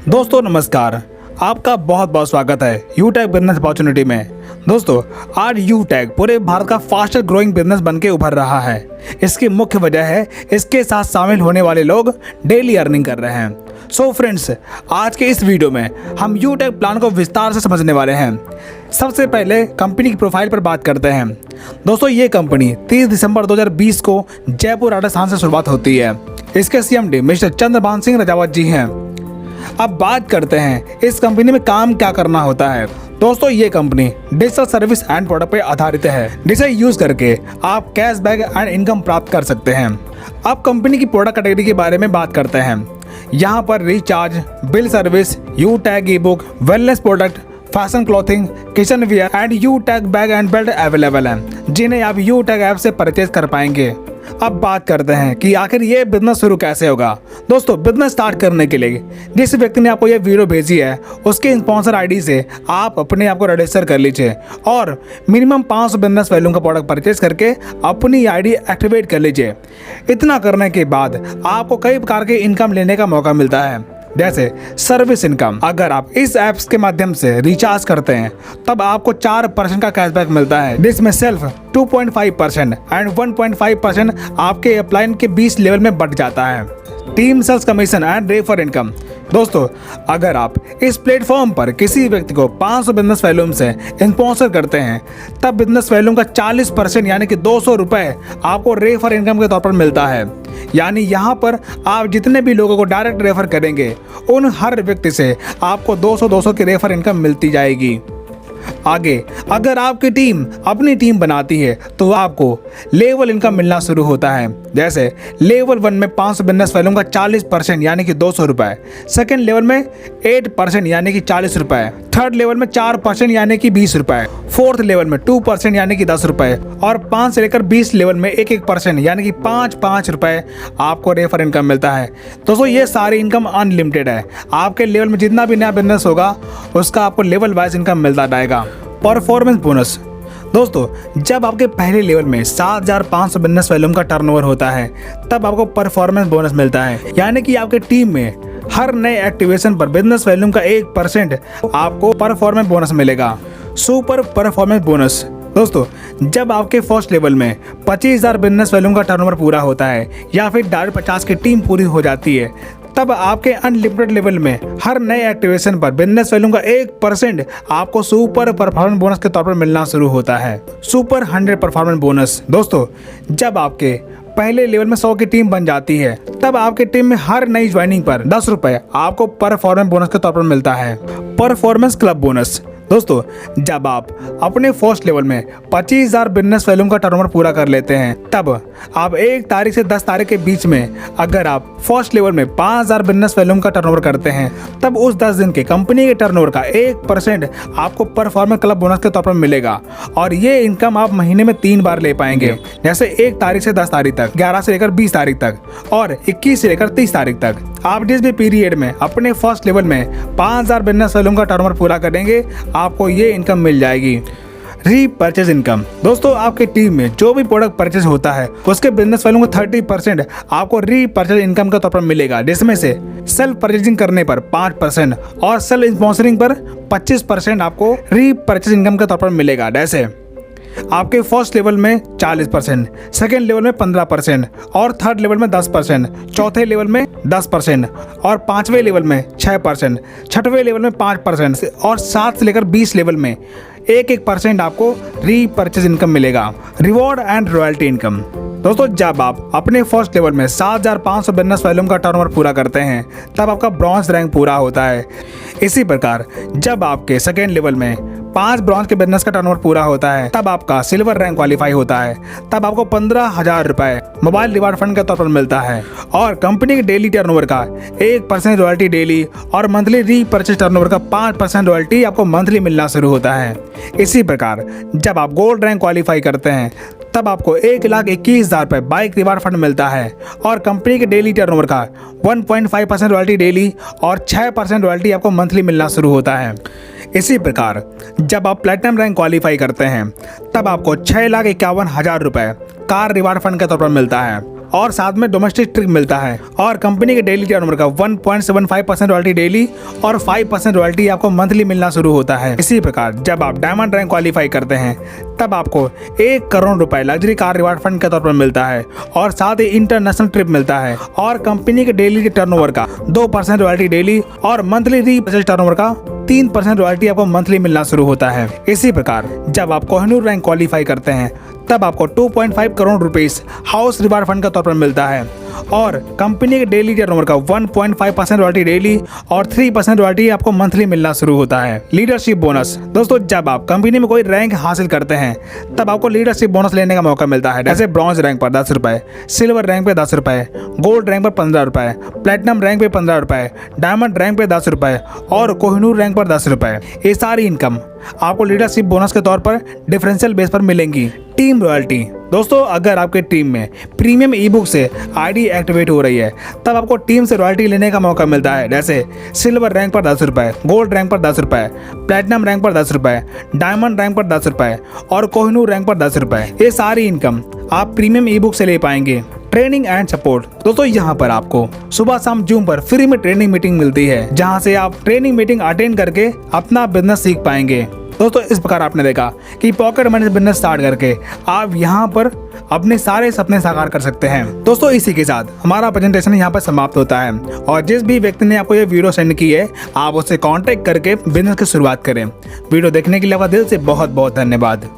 दोस्तों नमस्कार, आपका बहुत बहुत स्वागत है यूटेक बिजनेस अपॉर्चुनिटी में। दोस्तों आज यूटेक पूरे भारत का फास्टर ग्रोइंग बिजनेस बनके उभर रहा है। इसकी मुख्य वजह है इसके साथ शामिल होने वाले लोग डेली अर्निंग कर रहे हैं। सो फ्रेंड्स, आज के इस वीडियो में हम यूटेक प्लान को विस्तार से समझने वाले हैं। सबसे पहले कंपनी की प्रोफाइल पर बात करते हैं। दोस्तों ये कंपनी 30 दिसंबर 2020 को जयपुर राजस्थान से शुरुआत होती है। इसके CMD मिस्टर चंद्रभान सिंह रजावत जी हैं। अब बात करते हैं इस कंपनी में काम क्या करना होता है। दोस्तों ये company digital service and product पर आधारित है, जिसे यूज करके आप कैशबैक एंड इनकम प्राप्त कर सकते हैं। अब कंपनी की प्रोडक्ट कैटेगरी के बारे में बात करते हैं। यहाँ पर recharge, bill service, यूटेक E book, wellness product, fashion clothing, kitchen wear and यूटेक bag and belt available हैं, जिन्हें आप यूटेक ऐप से परचेज कर पाएंगे। अब बात करते हैं कि आखिर ये बिजनेस शुरू कैसे होगा। दोस्तों बिजनेस स्टार्ट करने के लिए जिस व्यक्ति ने आपको ये वीडियो भेजी है उसके स्पॉन्सर आईडी से आप अपने आप को रजिस्टर कर लीजिए और मिनिमम 500 बिजनेस वैल्यू का प्रोडक्ट परचेज करके अपनी आईडी एक्टिवेट कर लीजिए। इतना करने के बाद आपको कई प्रकार के इनकम लेने का मौका मिलता है, जैसे सर्विस इनकम। अगर आप इस ऐप्स के माध्यम से रिचार्ज करते हैं तब आपको 4% का कैशबैक मिलता है, जिसमें सेल्फ 2.5% एंड 1.5% आपके अपलाइन के 20 लेवल में बढ़ जाता है। Team sales commission and refer income. दोस्तों अगर आप इस प्लेटफॉर्म पर किसी व्यक्ति को 500 बिजनेस वैल्यूम से स्पॉन्सर करते हैं तब बिजनेस वैल्यूम का 40% यानी कि 200 रुपये आपको रेफर इनकम के तौर पर मिलता है। यानी यहाँ पर आप जितने भी लोगों को डायरेक्ट रेफर करेंगे उन हर व्यक्ति से आपको 200 की रेफर इनकम मिलती जाएगी। आगे अगर आपकी टीम अपनी टीम बनाती है तो आपको लेवल इनकम मिलना शुरू होता है। जैसे लेवल 1 में 500 बिजनेस वैल्यूम का 40% यानी कि 200 रुपये, सेकेंड लेवल में 8% यानी कि 40 रुपये, थर्ड लेवल में 4% यानी कि 20 रुपये, फोर्थ लेवल में 2% यानी कि 10 रुपये और 5 से लेकर 20 लेवल में 1% यानी कि 5 रुपये आपको रेफर इनकम मिलता है। दोस्तों ये सारी इनकम अनलिमिटेड है। आपके लेवल में जितना भी नया बिजनेस होगा उसका आपको लेवल वाइज इनकम मिलता जाएगा। Performance bonus. दोस्तों जब आपके पहले लेवल में 7,500 बिजनेस वैल्यूम का टर्नओवर होता है तब आपको परफॉर्मेंस बोनस मिलता है, यानी कि आपके टीम में हर नए एक्टिवेशन पर बिजनेस वैल्यूम का 1% आपको परफॉर्मेंस बोनस मिलेगा। Super performance bonus. दोस्तों जब आपके फर्स्ट लेवल में 25,000 बिजनेस वैल्यूम का टर्नओवर पूरा होता है या फिर 50 की टीम पूरी हो जाती है तब आपके अनलिमिटेड लेवल में हर नए एक्टिवेशन पर बिजनेस वैल्यूम का 1% आपको सुपर परफॉर्मेंस बोनस के तौर पर मिलना शुरू होता है। Super 100 performance bonus. दोस्तों जब आपके पहले लेवल में 100 की टीम बन जाती है तब आपकी टीम में हर नई ज्वाइनिंग पर 10 रुपये आपको परफॉर्मेंस बोनस के तौर पर मिलता है। Performance club bonus. दोस्तों जब आप अपने फर्स्ट लेवल में 25,000 बिजनेस वैल्यूम का टर्नओवर पूरा कर लेते हैं तब आप 1 तारीख से 10 तारीख के बीच में अगर आप फर्स्ट लेवल में 5,000 बिजनेस वैल्यूम का टर्नओवर करते हैं तब उस 10 दिन के कंपनी के टर्नओवर का 1% आपको परफॉर्मेंस क्लब बोनस के तौर पर मिलेगा और ये इनकम आप महीने में 3 बार ले पाएंगे, जैसे 1 तारीख से 10 तारीख तक, 11 से लेकर 20 तारीख तक और 21 से लेकर 30 तारीख तक। आप जिस भी पीरियड में अपने फर्स्ट लेवल में 5,000 बिजनेस वैल्यूम का टर्नओवर पूरा करेंगे आपको ये इनकम मिल जाएगी। Repurchase income. दोस्तों आपकी टीम में जो भी प्रोडक्ट परचेज होता है उसके बिजनेस वैल्यू का 30% आपको रीपरचेज इनकम के तौर पर मिलेगा, जिसमें से सेल्फ परचेजिंग करने पर 5% और सेल्फ स्पॉन्सरिंग पर 25% आपको रीपरचेज इनकम के तौर पर मिलेगा। जैसे आपके फर्स्ट लेवल में 40%, सेकेंड लेवल में 15% और थर्ड लेवल में 10%, चौथे लेवल में 10% और 5वें लेवल में 6%, छठवें लेवल में 5% और 7 से लेकर 20 लेवल में 1% आपको रीपरचेज इनकम मिलेगा। Reward and royalty income. दोस्तों जब आप अपने फर्स्ट लेवल में 7,500 बिजनेस वैल्यूम का टर्नओवर पूरा करते हैं तब आपका ब्रॉन्ज रैंक पूरा होता है। इसी प्रकार जब आपके सेकेंड लेवल में 5 ब्रॉन्ज के बिजनेस का टर्नओवर पूरा होता है तब आपका सिल्वर रैंक क्वालिफाई होता है, तब आपको 15,000 रुपये मोबाइल रिवार्ड फंड के तौर पर मिलता है और कंपनी के डेली टर्नओवर का 1% रॉयल्टी डेली और मंथली रीपरचेज टर्नओवर का 5% रॉयल्टी आपको मंथली मिलना शुरू होता है। इसी प्रकार जब आप गोल्ड रैंक क्वालिफाई करते हैं तब आपको 1,21,000 रुपये बाइक रिवार्ड फंड मिलता है और कंपनी के डेली टर्नओवर का 1.5% रॉयल्टी डेली और 6% रॉयल्टी आपको मंथली मिलना शुरू होता है। इसी प्रकार जब आप प्लेटिनम रैंक क्वालिफाई करते हैं तब आपको 6,51,000 रुपये कार रिवार्ड फंड के तौर पर मिलता है और साथ में डोमेस्टिक ट्रिप मिलता है और कंपनी के डेली टर्नओवर का 1.75% रॉयल्टी डेली और 5% रॉयल्टी आपको मंथली मिलना शुरू होता है। इसी प्रकार जब आप डायमंड रैंक क्वालिफाई करते हैं तब आपको 1 करोड़ रुपए लग्जरी कार रिवार्ड फंड के तौर पर मिलता है और साथ ही इंटरनेशनल ट्रिप मिलता है और कंपनी के डेली टर्नओवर का 2% रॉयल्टी डेली और मंथली रीपर्चेज टर्नओवर का 3% रॉयल्टी आपको मंथली मिलना शुरू होता है। इसी प्रकार जब आप कोहिनूर रैंक क्वालिफाई करते हैं तब आपको 2.5 crore rupees house reward fund के तौर पर मिलता है और कंपनी के डेली टर्नओवर का 1.5% रॉयल्टी डेली और 3% रॉयल्टी आपको मंथली मिलना शुरू होता है। लीडरशिप बोनस दोस्तों, जब आप कंपनी में कोई रैंक हासिल करते हैं तब आपको लीडरशिप बोनस लेने का मौका मिलता है। जैसे ब्रॉन्ज रैंक पर 10 रुपए, सिल्वर रैंक पे 10 रुपए, गोल्ड रैंक पर 15 रुपए, प्लेटिनम रैंक पे 15 रुपए, डायमंड रैंक पे 10 रुपए और कोहिनूर रैंक पर 10 रुपए। ये सारी इनकम आपको लीडरशिप बोनस के तौर पर डिफरेंशियल बेस पर मिलेंगी। टीम रॉयल्टी दोस्तों, अगर आपके टीम में प्रीमियम ई बुक से आईडी एक्टिवेट हो रही है तब आपको टीम से रॉयल्टी लेने का मौका मिलता है। जैसे सिल्वर रैंक पर 10 रुपए, गोल्ड रैंक पर 10 रुपए, प्लेटिनम रैंक पर 10 रुपए, डायमंड रैंक पर 10 रुपए और कोहिनूर रैंक पर 10 रुपए। ये सारी इनकम आप प्रीमियम ई बुक से ले पाएंगे। ट्रेनिंग एंड सपोर्ट दोस्तों, यहाँ पर आपको सुबह शाम जूम पर फ्री में ट्रेनिंग मीटिंग मिलती है जहाँ से आप ट्रेनिंग मीटिंग अटेंड करके अपना बिजनेस सीख पाएंगे। दोस्तों इस प्रकार आपने देखा कि पॉकेट मनी बिजनेस स्टार्ट करके आप यहाँ पर अपने सारे सपने साकार कर सकते हैं। दोस्तों इसी के साथ हमारा प्रेजेंटेशन यहाँ पर समाप्त होता है और जिस भी व्यक्ति ने आपको ये वीडियो सेंड की है आप उससे कांटेक्ट करके बिजनेस की शुरुआत करें। वीडियो देखने के लिए आपका दिल से बहुत बहुत धन्यवाद।